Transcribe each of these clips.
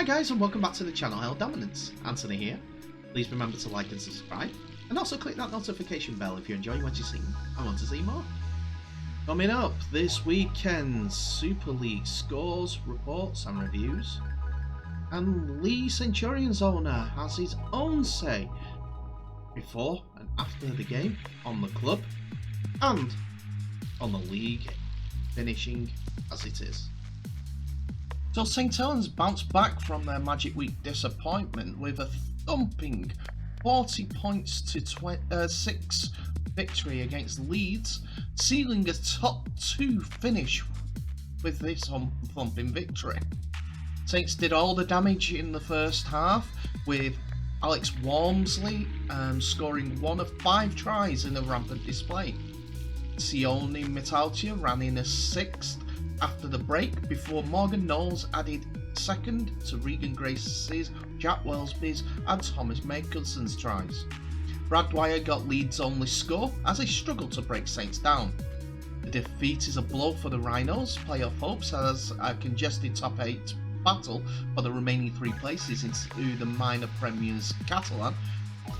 Hi guys, and welcome back to the channel. Hell Dominance. Anthony here. Please remember to like and subscribe, and also click that notification bell if you're enjoying what you're seeing and want to see more. Coming up this weekend, Super League scores, reports and reviews, and Leigh Centurions owner has his own say before and after the game on the club and on the league finishing as it is. So St Helens bounced back from their Magic Week disappointment with a thumping 40 points to 6 victory against Leeds, sealing a top 2 finish with this thumping victory. Saints did all the damage in the first half, with Alex Walmsley scoring 1 of 5 tries in a rampant display. Sione Metaltia ran in a 6th after the break before Morgan Knowles added 2nd to Regan Grace's, Jack Wellesby's and Thomas Makerson's tries. Brad Dwyer got Leeds' only score as they struggled to break Saints down. The defeat is a blow for the Rhinos' playoff hopes as a congested top 8 battle for the remaining 3 places into the minor premiers Catalan,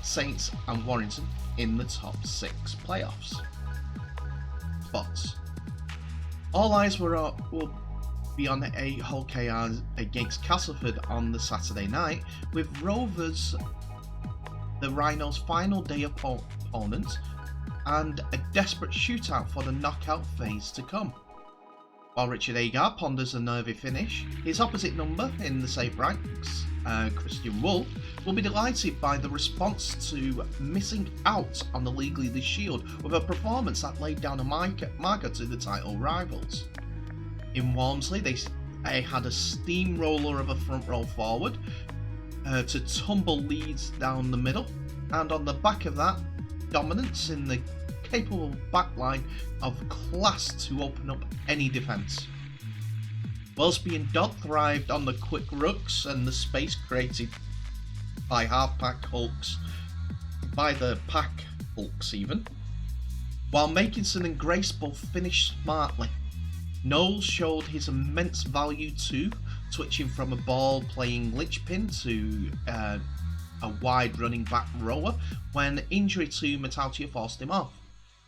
Saints and Warrington in the top 6 playoffs spots. All eyes will be on a Hull KR against Castleford on the Saturday night, with Rovers the Rhinos' final day opponent and a desperate shootout for the knockout phase to come. While Richard Agar ponders a nervy finish, his opposite number in the safe ranks, Christian Wolf, will be delighted by the response to missing out on the League Leaders Shield with a performance that laid down a marker to the title rivals. In Walmsley, they had a steamroller of a front row forward to tumble Leeds down the middle, and on the back of that, dominance in the capable backline of class to open up any defence. Wellesby and Dodd thrived on the quick rucks and the space created by half-pack hulks, by the pack hulks even, while Makinson and Grace both finished smartly. Knowles showed his immense value too, switching from a ball-playing linchpin to a wide running back rower when injury to Metaltia forced him off,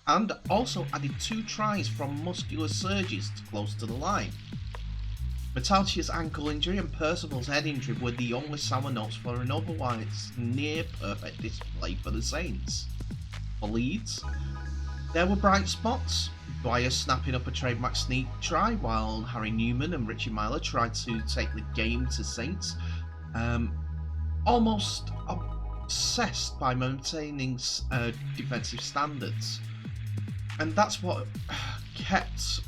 and also added 2 tries from muscular surges close to the line. Metaltia's ankle injury and Percival's head injury were the only sour notes for an otherwise near perfect display for the Saints. For Leeds, there were bright spots. Dwyer snapping up a trademark sneak try while Harry Newman and Richie Myler tried to take the game to Saints, almost obsessed by maintaining defensive standards. And that's what kept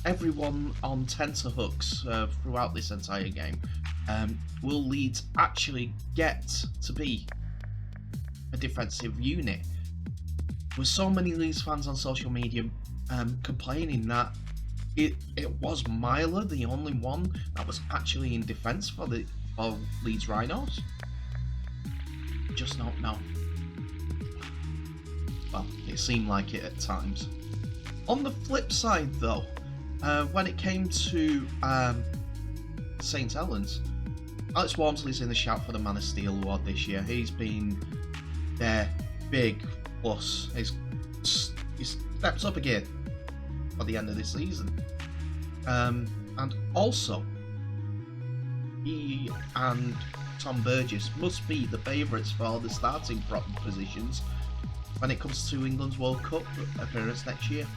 everyone on tenterhooks throughout this entire game. Will Leeds actually get to be a defensive unit? With so many Leeds fans on social media complaining that it was Myler the only one that was actually in defence for Leeds Rhinos. Just don't know. Well, it seemed like it at times. On the flip side though, when it came to St Helens, Alex Walmsley's in the shout for the Man of Steel award this year. He's been their big plus. He steps up again for the end of this season. And also, he and Tom Burgess must be the favourites for the starting prop positions when it comes to England's World Cup appearance next year.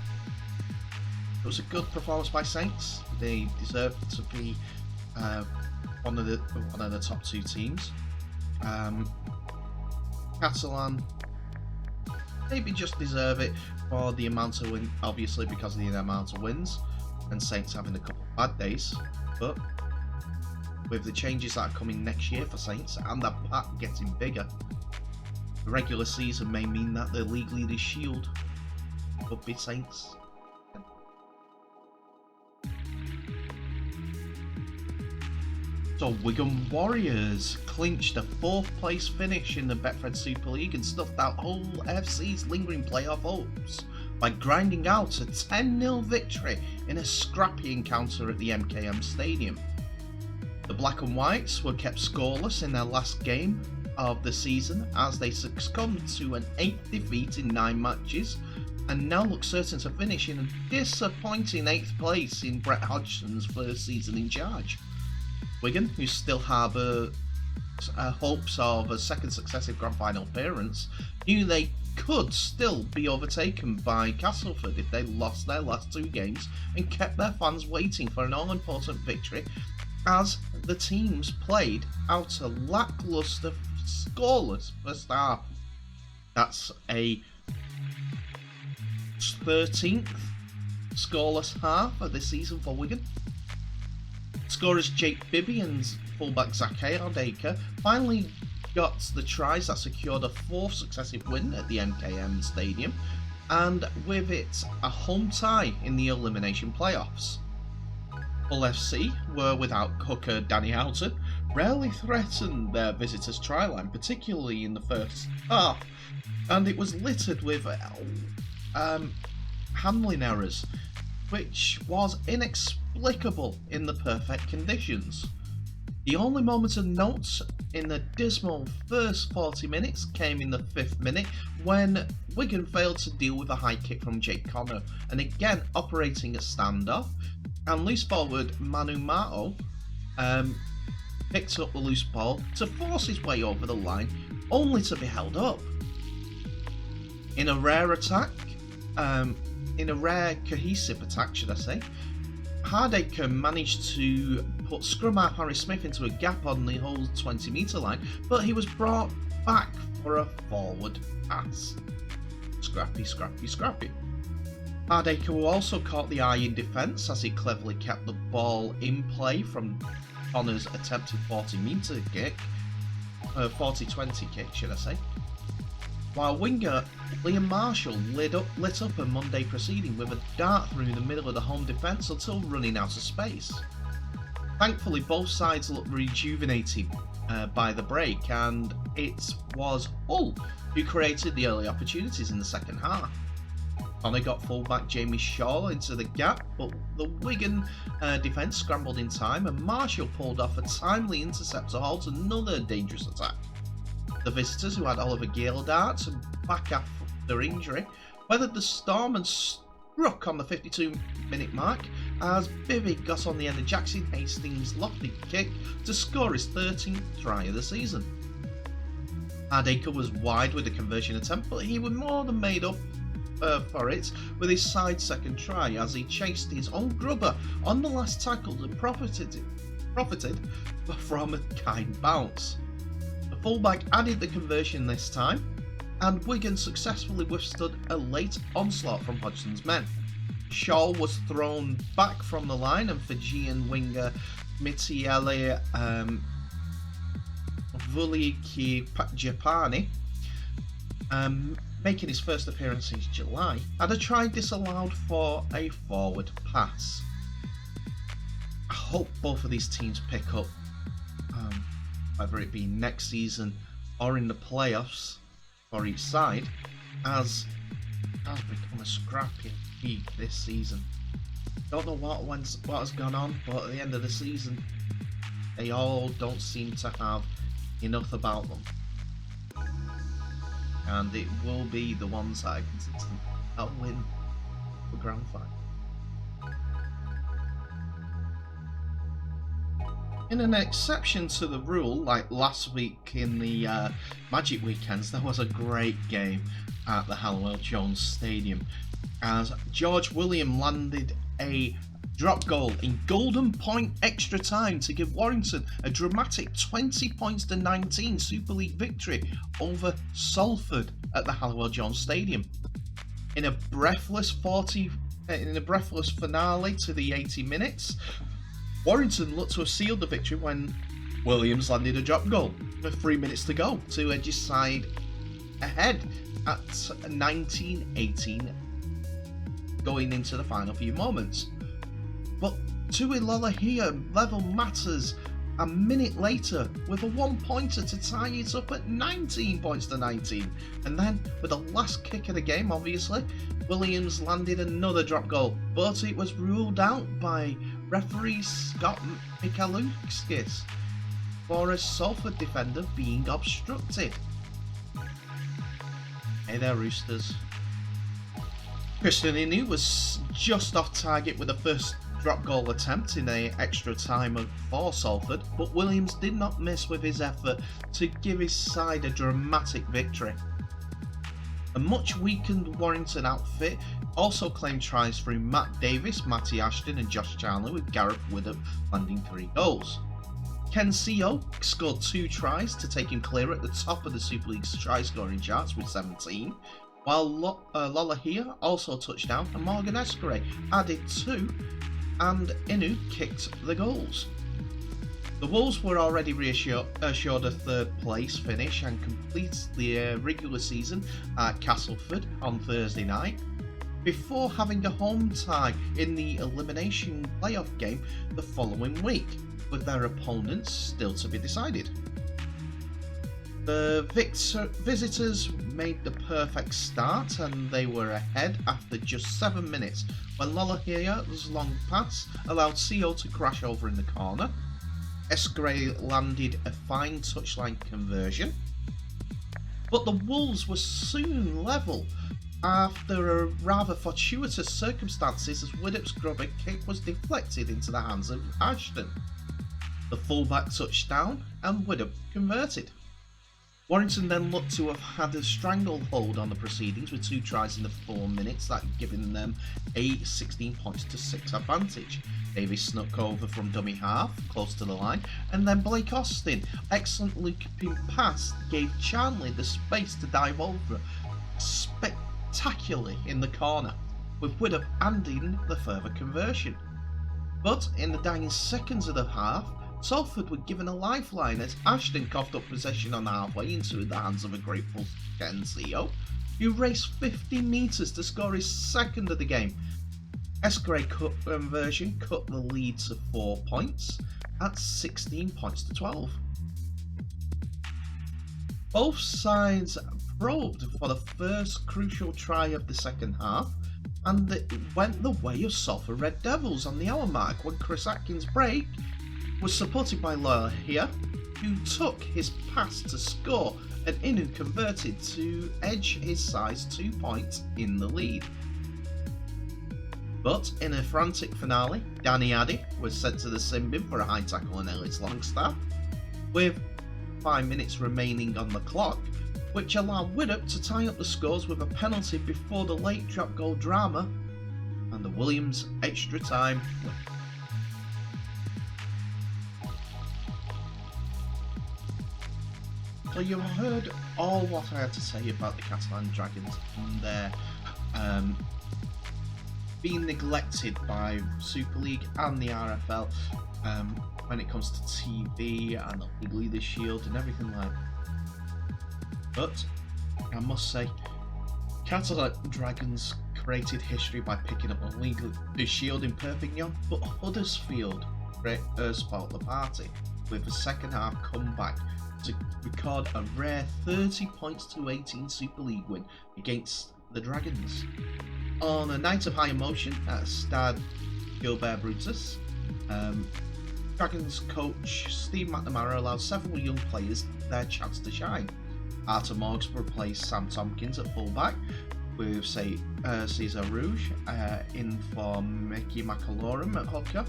It was a good performance by Saints. They deserve to be one of the top 2 teams. Catalan maybe just deserve it for the amount of win, obviously because of the amount of wins, and Saints having a couple of bad days. But with the changes that are coming next year for Saints and that pack getting bigger, the regular season may mean that the League Leaders Shield could be Saints. So Wigan Warriors clinched a 4th place finish in the Betfred Super League and stuffed out Hull FC's lingering playoff hopes by grinding out a 10-0 victory in a scrappy encounter at the MKM Stadium. The Black and Whites were kept scoreless in their last game of the season as they succumbed to an 8th defeat in 9 matches and now look certain to finish in a disappointing 8th place in Brett Hodgson's first season in charge. Wigan, who still harbour hopes of a second successive grand final appearance, knew they could still be overtaken by Castleford if they lost their last 2 games and kept their fans waiting for an all-important victory as the teams played out a lacklustre, scoreless first half. That's a 13th scoreless half of the season for Wigan. Scorers Jake Bibby and fullback Zach Hardacre finally got the tries that secured a 4th successive win at the MKM Stadium, and with it a home tie in the elimination playoffs. Hull FC were without hooker Danny Houghton, rarely threatened their visitors' try line, particularly in the first half, and it was littered with handling errors, which was inexplicable in the perfect conditions. The only moment of note in the dismal first 40 minutes came in the 5th minute when Wigan failed to deal with a high kick from Jake Connor, and again operating a standoff, and loose forward Manu Mato picked up the loose ball to force his way over the line, only to be held up. In a rare cohesive attack, should I say, Hardacre managed to put scrum half Harry Smith into a gap on the whole 20-metre line, but he was brought back for a forward pass. Scrappy. Hardacre also caught the eye in defence as he cleverly kept the ball in play from Connor's attempted 40-metre kick, 40-20 kick, should I say. While winger Liam Marshall lit up a Monday proceeding with a dart through the middle of the home defence until running out of space. Thankfully, both sides looked rejuvenated by the break, and it was Hull who created the early opportunities in the second half. Connor got fullback Jamie Shaw into the gap, but the Wigan defence scrambled in time, and Marshall pulled off a timely intercept to halt another dangerous attack. The visitors, who had Oliver Gildart back after injury, weathered the storm and struck on the 52-minute mark as Bivy got on the end of Jackson Hastings' lofty kick to score his 13th try of the season. Hardacre was wide with the conversion attempt, but he was more than made up for it with his side second try as he chased his own grubber on the last tackle and profited from a kind bounce. The fullback added the conversion this time, and Wigan successfully withstood a late onslaught from Hodgson's men. Shaw was thrown back from the line, and Fijian winger Mitiele Vuliki Japani, making his first appearance since July, had a try disallowed for a forward pass. I hope both of these teams pick up, whether it be next season or in the playoffs for each side, as it has become a scrappy league this season. Don't know what has gone on, but at the end of the season, they all don't seem to have enough about them. And it will be the ones that are consistent that win the grand final. In an exception to the rule, like last week in the Magic Weekends, there was a great game at the Halliwell Jones Stadium as George William landed a drop goal in golden point extra time to give Warrington a dramatic 20 points to 19 Super League victory over Salford at the Halliwell Jones Stadium. In a breathless finale to the 80 minutes, Warrington looked to have sealed the victory when Williams landed a drop goal with 3 minutes to go to edge his side ahead at 19-18 going into the final few moments. But Tuilola here level matters a minute later with a 1-pointer to tie it up at 19 points to 19. And then, with the last kick of the game, obviously, Williams landed another drop goal, but it was ruled out by referee Scott Michalowskis for a Salford defender being obstructed. Hey there, Roosters. Christian Inu was just off target with the first drop goal attempt in the extra time for Salford, but Williams did not miss with his effort to give his side a dramatic victory. A much weakened Warrington outfit also claimed tries through Matt Davis, Matty Ashton and Josh Chandler, with Gareth Widdop landing 3 goals. Ken Seo scored 2 tries to take him clear at the top of the Super League's try scoring charts with 17, while Lollahea also touched down and Morgan Escray added 2 and Inu kicked the goals. The Wolves were already assured a 3rd place finish and completed the regular season at Castleford on Thursday night, before having a home tie in the elimination playoff game the following week, with their opponents still to be decided. The visitors made the perfect start and they were ahead after just 7 minutes when Lollahea's long pass allowed CO to crash over in the corner. Escray landed a fine touchline conversion, but the Wolves were soon level after a rather fortuitous circumstances as Widdop's grubber kick was deflected into the hands of Ashton. The fullback touched down and Widdop converted. Warrington then looked to have had a stranglehold on the proceedings with 2 tries in the 4 minutes, that giving them a 16 points to 6 advantage. Davis snuck over from dummy half, close to the line, and then Blake Austin, excellent looping pass, gave Charnley the space to dive over spectacularly in the corner, with Widdop adding the further conversion. But in the dying seconds of the half, Salford were given a lifeline as Ashton coughed up possession on the halfway into the hands of a grateful Ken Seo, who raced 50 metres to score his 2nd of the game. Escray conversion cut the lead to 4 points at 16 points to 12. Both sides probed for the first crucial try of the second half, and it went the way of Salford Red Devils on the hour mark when Chris Atkins' break was supported by Lollahea, who took his pass to score and Inu converted to edge his side's 2 points in the lead. But in a frantic finale, Danny Addy was sent to the sin bin for a high tackle on Ellis Longstaff, with 5 minutes remaining on the clock, which allowed Widdop to tie up the scores with a penalty before the late drop goal drama and the Williams extra time win. So you've heard all what I had to say about the Catalan Dragons and their being neglected by Super League and the RFL when it comes to TV and the League Shield and everything like that. But I must say, Catalan Dragons created history by picking up the League Shield in Perpignan, but Huddersfield spoiled the party with a second half comeback to record a rare 30 points to 18 Super League win against the Dragons. On a night of high emotion at Stade Gilbert Brutus, Dragons coach Steve McNamara allowed several young players their chance to shine. Arthur Morgs replaced Sam Tompkins at fullback, with Cesar Rouge in for Mickey McAlorum at hooker,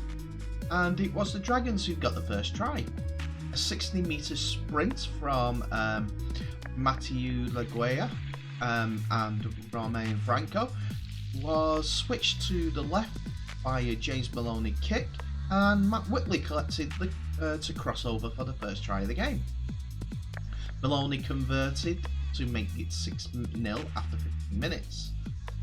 and it was the Dragons who got the first try. A 60-metre sprint from Mathieu Laguerre and Romain Franco was switched to the left by a James Maloney kick, and Matt Whitley collected to cross over for the first try of the game. Maloney converted to make it 6-0 after 15 minutes.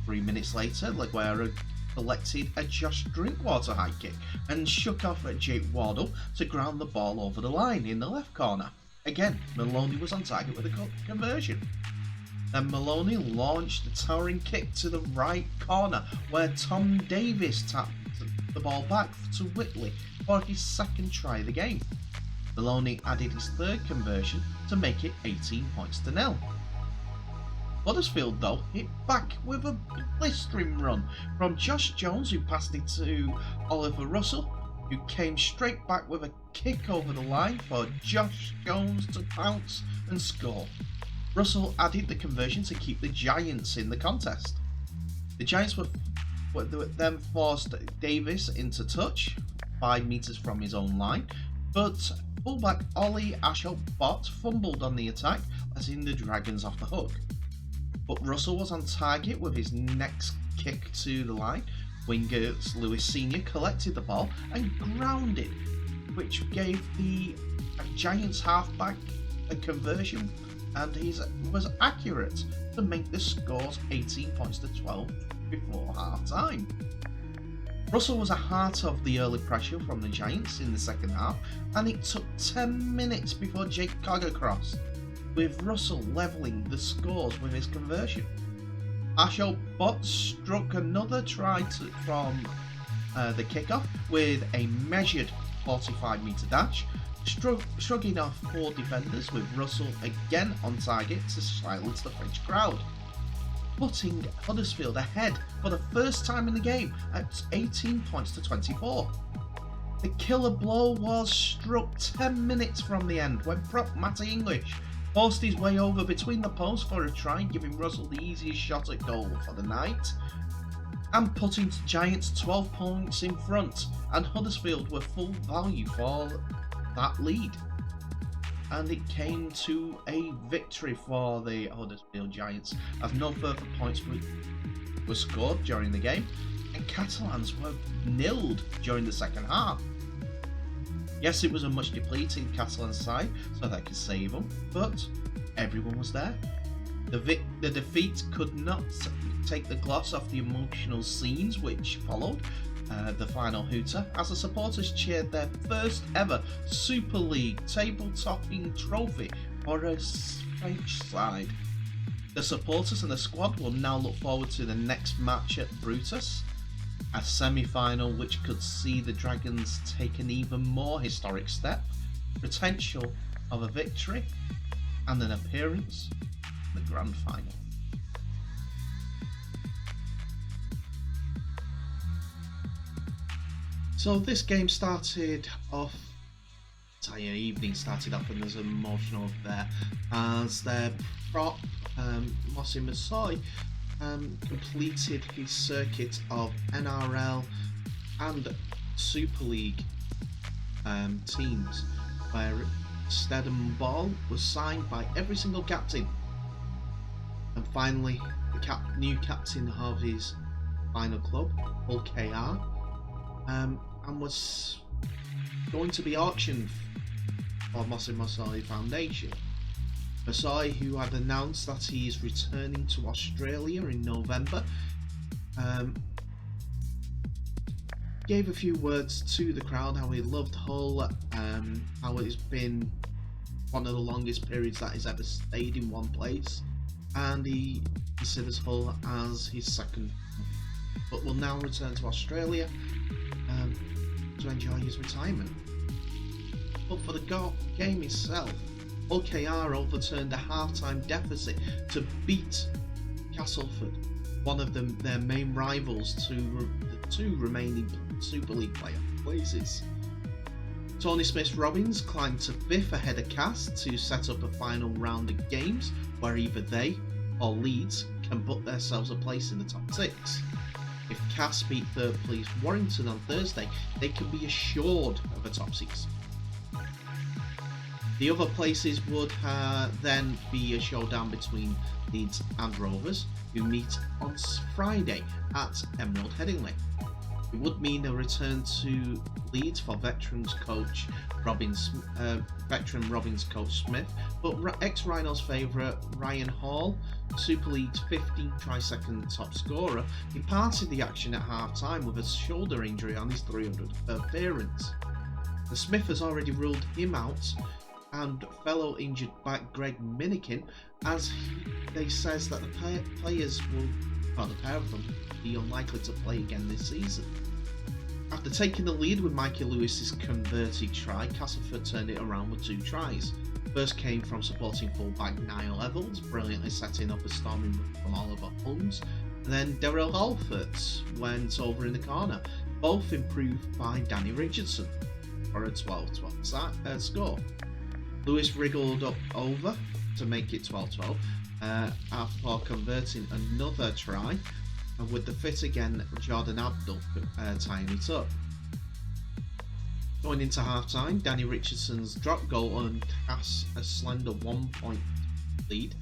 3 minutes later, Laguerre collected a Josh Drinkwater high kick and shook off at Jake Wardle to ground the ball over the line in the left corner. Again, Maloney was on target with a conversion. Then Maloney launched a towering kick to the right corner where Tom Davis tapped the ball back to Whitley for his 2nd try of the game. Maloney added his 3rd conversion to make it 18 points to 0. Huddersfield, though, hit back with a blistering run from Josh Jones, who passed it to Oliver Russell, who came straight back with a kick over the line for Josh Jones to pounce and score. Russell added the conversion to keep the Giants in the contest. The Giants were then forced Davis into touch, 5 metres from his own line, but fullback Ollie Ashot-Bott fumbled on the attack, letting the Dragons off the hook. But Russell was on target with his next kick to the line. Wingers Lewis Sr. collected the ball and grounded, which gave the Giants halfback a conversion, and he was accurate to make the scores 18 points to 12 before half time. Russell was at heart of the early pressure from the Giants in the second half, and it took 10 minutes before Jake Cogger crossed, with Russell levelling the scores with his conversion. Ashot-Bott struck another try from the kickoff with a measured 45-metre dash, shrugging off 4 defenders, with Russell again on target to silence the French crowd, putting Huddersfield ahead for the first time in the game at 18 points to 24. The killer blow was struck 10 minutes from the end when prop Matty English forced his way over between the posts for a try, giving Russell the easiest shot at goal for the night, and putting the Giants 12 points in front, and Huddersfield were full value for that lead. And it came to a victory for the Huddersfield Giants, as no further points were scored during the game, and Catalans were nilled during the second half. Yes, it was a much depleted Catalan side, so they could save them, but everyone was there. The defeat could not take the gloss off the emotional scenes which followed the final hooter, as the supporters cheered their first ever Super League table-topping trophy for a French side. The supporters and the squad will now look forward to the next match at Brutus, a semi-final which could see the Dragons take an even more historic step, potential of a victory and an appearance in the grand final. So this game started off, entire evening started off and there's an emotional affair as their prop, Mossy Masoi, completed his circuit of NRL and Super League teams, where Stedham Ball was signed by every single captain. And finally, the new captain of his final club, Hull KR, and was going to be auctioned for Mossy Masoi Foundation. Masoi, who had announced that he is returning to Australia in November, gave a few words to the crowd, how he loved Hull, how it's been one of the longest periods that he's ever stayed in one place, and he considers Hull as his second, but will now return to Australia to enjoy his retirement. But for the game itself, Hull KR overturned a half-time deficit to beat Castleford, one of their main rivals, to the 2 remaining Super League playoff places. Tony Smith-Robbins climbed to 5th ahead of Cass to set up a final round of games where either they or Leeds can book themselves a place in the top 6. If Cass beat 3rd place Warrington on Thursday, they can be assured of a top 6. The other places would then be a showdown between Leeds and Rovers, who meet on Friday at Emerald Headingley. It would mean a return to Leeds for veteran Robins coach Smith, but ex-Rhinos favourite Ryan Hall, Super League's 15th try-second top scorer, departed the action at half-time with a shoulder injury on his 300th appearance. The Smith has already ruled him out, and fellow injured back Greg Minikin, as they says that the players will, well, the pair of them, be unlikely to play again this season. After taking the lead with Mikey Lewis's converted try, Castleford turned it around with 2 tries. First came from supporting fullback Niall Evans, brilliantly setting up a storming run from Oliver Holmes, And then Daryl Halford went over in the corner, both improved by Danny Richardson for a 12-12 score. Lewis wriggled up over to make it 12-12 after converting another try, and with the fit again, Jordan Abdul tying it up. Going into half-time, Danny Richardson's drop goal earned Cass a slender 1-point lead,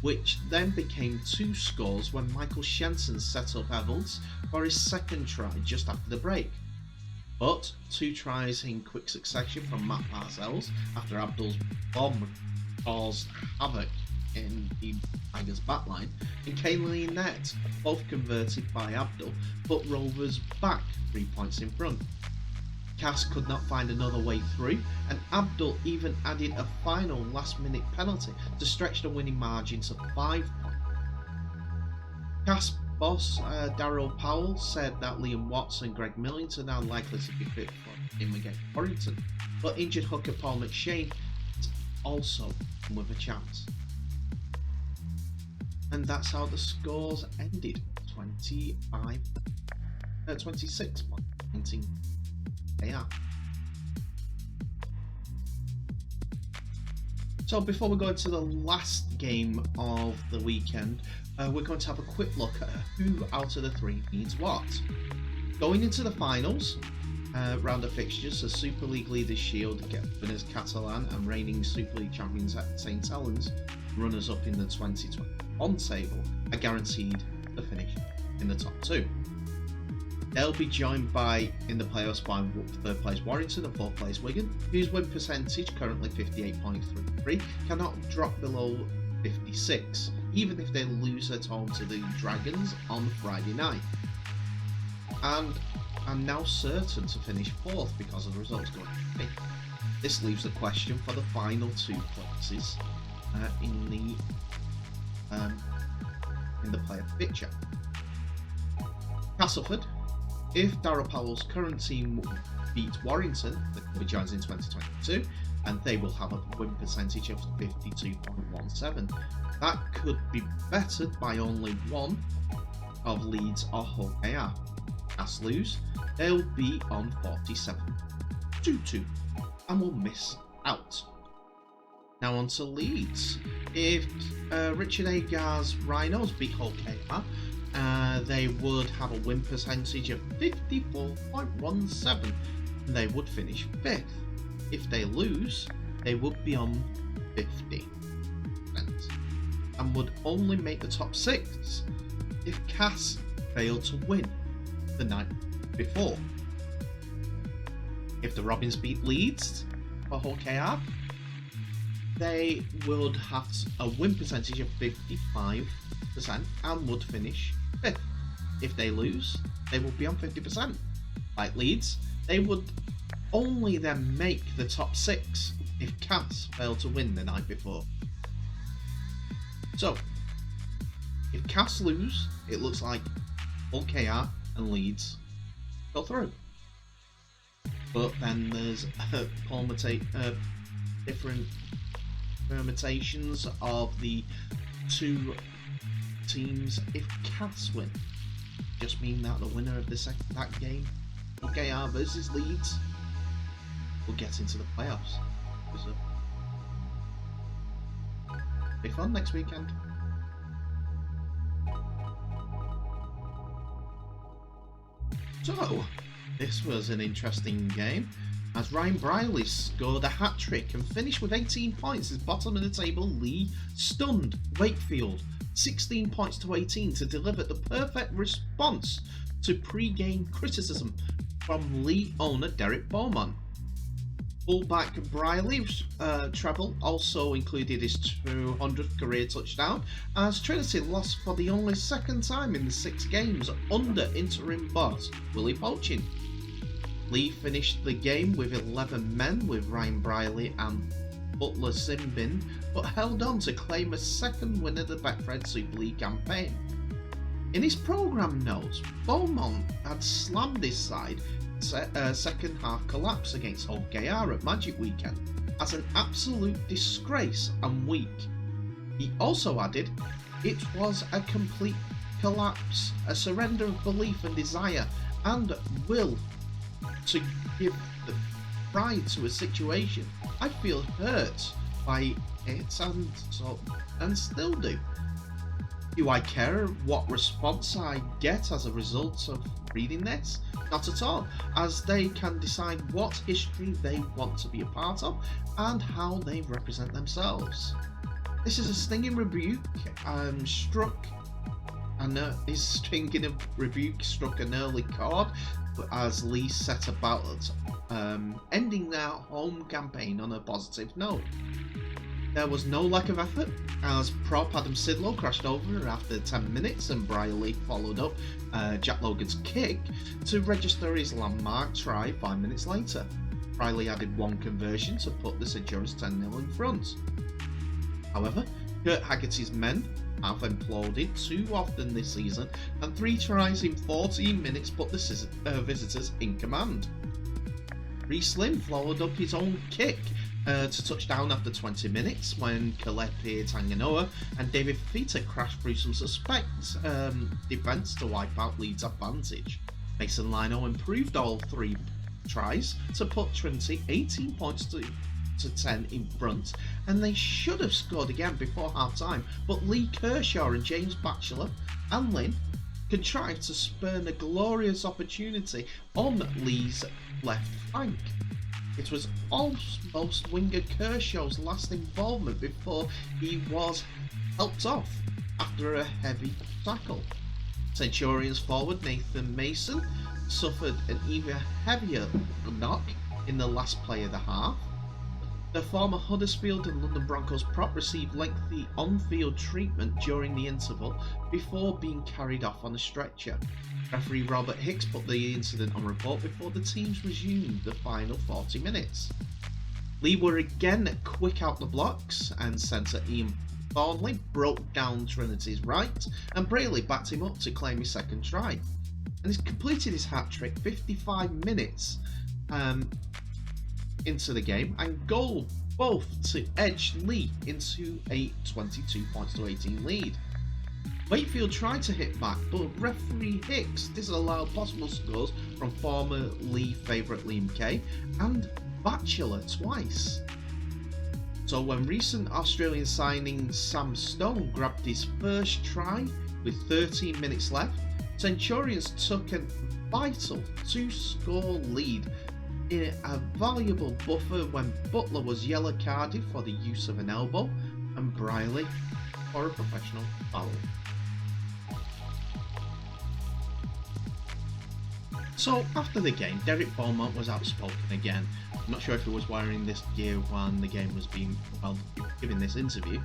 which then became 2 scores when Michael Shenson set up Evans for his second try just after the break. But 2 tries in quick succession from Matt Parcells after Abdul's bomb caused havoc in the Tigers' backline, and Kaylee Net, both converted by Abdul, put Rovers back 3 points in front. Cass could not find another way through, and Abdul even added a final last-minute penalty to stretch the winning margin to 5 points. Cass boss Daryl Powell said that Liam Watts and Greg Millington are likely to be fit for him against Warrington, but injured hooker Paul McShane is also with a chance. And that's how the scores ended. 26 points. 19. They are. So before we go into the last game of the weekend, we're going to have a quick look at who out of the 3 means what. Going into the finals, round of fixtures, the Super League Leaders Shield get winners Catalan and reigning Super League champions at St Helens, runners up in the 2021 table, are guaranteed to finish in the top 2. They'll be joined by, in the playoffs, by 3rd place Warrington and 4th place Wigan, whose win percentage, currently 58.33, cannot drop below 56, even if they lose at home to the Dragons on Friday night. And are now certain to finish 4th because of the results going to be. This leaves the question for the final 2 places in the playoff picture. Castleford. If Daryl Powell's current team beat Warrington, the cover joins in 2022, and they will have a win percentage of 52.17. That could be bettered by only one of Leeds or Hull KR. As lose, they'll be on 47.22 and will miss out. Now on to Leeds. If Richard Agar's Rhinos beat Hull KR, they would have a win percentage of 54.17 and they would finish 5th. If they lose, they would be on 50% and would only make the top 6 if Cass failed to win the night before. If the Robins beat Leeds for Hull KR, they would have a win percentage of 55% and would finish 5th. If they lose, they will be on 50%. Like Leeds, they would only then make the top 6 if Cass failed to win the night before. So, if Cass lose, it looks like Hull KR and Leeds go through. But then there's different permutations of the 2 teams. If Cass win, just mean that the winner of that game, KR versus Leeds, will get into the playoffs. So, be fun next weekend. So, this was an interesting game, as Ryan Briley scored a hat-trick and finished with 18 points as bottom of the table. Leigh stunned Wakefield 16 points to 18 to deliver the perfect response to pre-game criticism from Leigh owner Derek Beaumont. Fullback Briley's treble also included his 200th career touchdown, as Trinity lost for the only 2nd time in the 6 games under interim boss Willie Poaching. Leigh finished the game with 11 men with Ryan Briley and Butler Simbin, but held on to claim a 2nd win of the Betfred Super League campaign. In his programme notes, Beaumont had slammed his side second half collapse against Hull KR at Magic Weekend as an absolute disgrace and weak. He also added, it was a complete collapse, a surrender of belief and desire and will to give the pride to a situation. I feel hurt by it and still do. Do I care what response I get as a result of reading this? Not at all, as they can decide what history they want to be a part of and how they represent themselves. This is a stinging rebuke his stinging rebuke struck an early chord as Leigh set about ending their home campaign on a positive note. There was no lack of effort, as prop Adam Sidlow crashed over after 10 minutes and Brierley followed up Jack Logan's kick to register his landmark try 5 minutes later. Brierley added one conversion to put the Centurions 10-0 in front. However, Kurt Haggerty's men have imploded too often this season, and 3 tries in 14 minutes put the visitors in command. Reece Lynn followed up his own kick to touchdown after 20 minutes when Kalepi Tanganoa and David Fifita crashed through some suspect defence to wipe out Leeds' advantage. Mason Lino improved all 3 tries to put Trinity 18 points to 10 in front, and they should have scored again before half time, but Lee Kershaw and James Batchelor and Lynn contrived to spurn a glorious opportunity on Lee's left flank. It was almost winger Kershaw's last involvement before he was helped off after a heavy tackle. Centurions forward Nathan Mason suffered an even heavier knock in the last play of the half. The former Huddersfield and London Broncos prop received lengthy on-field treatment during the interval before being carried off on a stretcher. Referee Robert Hicks put the incident on report before the teams resumed the final 40 minutes. Leigh were again quick out the blocks, and centre Ian Thornley broke down Trinity's right, and Braley backed him up to claim his second try. And he's completed his hat-trick 55 minutes into the game, and goal both to edge Leigh into a 22 points to 18 lead. Wakefield tried to hit back, but referee Hicks disallowed possible scores from former Leigh favourite Liam Kay and Batchelor twice. So when recent Australian signing Sam Stone grabbed his first try with 13 minutes left, Centurions took a vital 2-score lead in a valuable buffer when Butler was yellow carded for the use of an elbow and Brierley for a professional foul. So after the game, Derek Beaumont was outspoken again. I'm not sure if he was wearing this gear when the game was being giving this interview,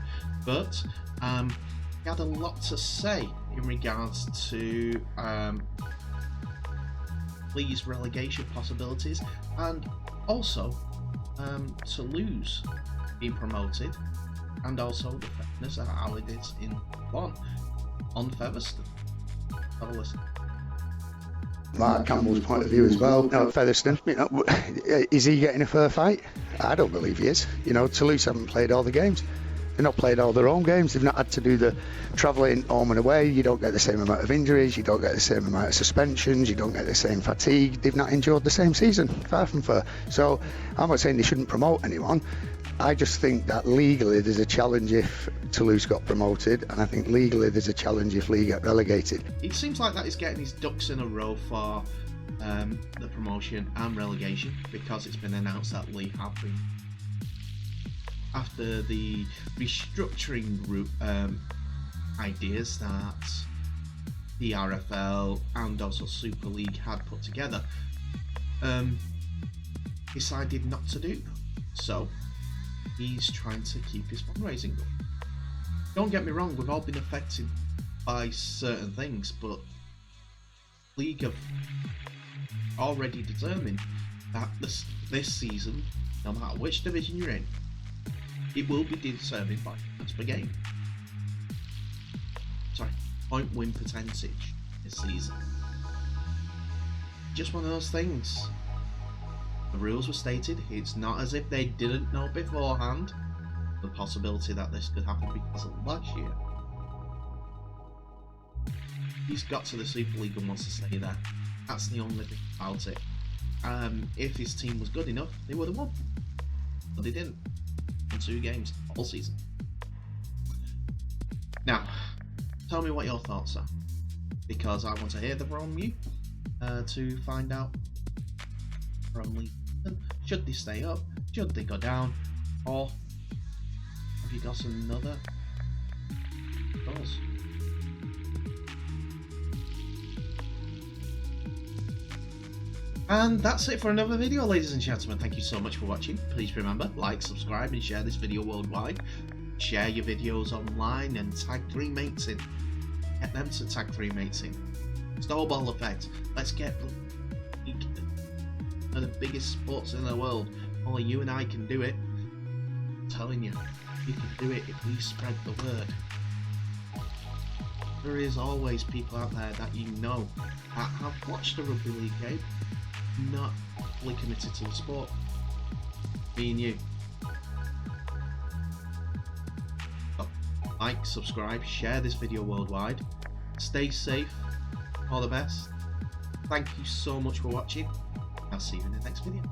but he had a lot to say in regards to Leigh's relegation possibilities, and also Toulouse being promoted, and also the fairness of how it is in one on Featherstone. Have a listen. Mark Campbell's point of view as well. Now, Featherstone, is he getting a fair fight? I don't believe he is. Toulouse haven't played all the games. They've not played all their own games. They've not had to do the travelling home and away. You don't get the same amount of injuries. You don't get the same amount of suspensions. You don't get the same fatigue. They've not endured the same season. Far from fair. So I'm not saying they shouldn't promote anyone. I just think that legally there's a challenge if Toulouse got promoted, and I think legally there's a challenge if Leigh get relegated. It seems like that he's getting his ducks in a row for the promotion and relegation, because it's been announced that Leigh have been, after the restructuring group ideas that the RFL and also Super League had put together, decided not to do. So he's trying to keep his fundraising going. Don't get me wrong, we've all been affected by certain things, but League have already determined that this season, no matter which division you're in, it will be determined by points per game. Sorry, point win percentage this season. Just one of those things. The rules were stated. It's not as if they didn't know beforehand the possibility that this could happen because of last year. He's got to the Super League and wants to stay there. That's the only thing about it. If his team was good enough, they would have won. But they didn't. In 2 games, all season. Now, tell me what your thoughts are. Because I want to hear them from you to find out from Leigh. Should they stay up? Should they go down? Or have you got another goals? And that's it for another video, ladies and gentlemen. Thank you so much for watching. Please remember, like, subscribe and share this video worldwide. Share your videos online and tag 3 mates in. Get them to tag 3 mates in. Snowball effect. Let's get the biggest sports in the world. Only you and I can do it. I'm telling you, we can do it if we spread the word. There is always people out there that you know that have watched a rugby league game, not fully committed to the sport. Me and you. So, like, subscribe, share this video worldwide. Stay safe. All the best. Thank you so much for watching. I'll see you in the next video.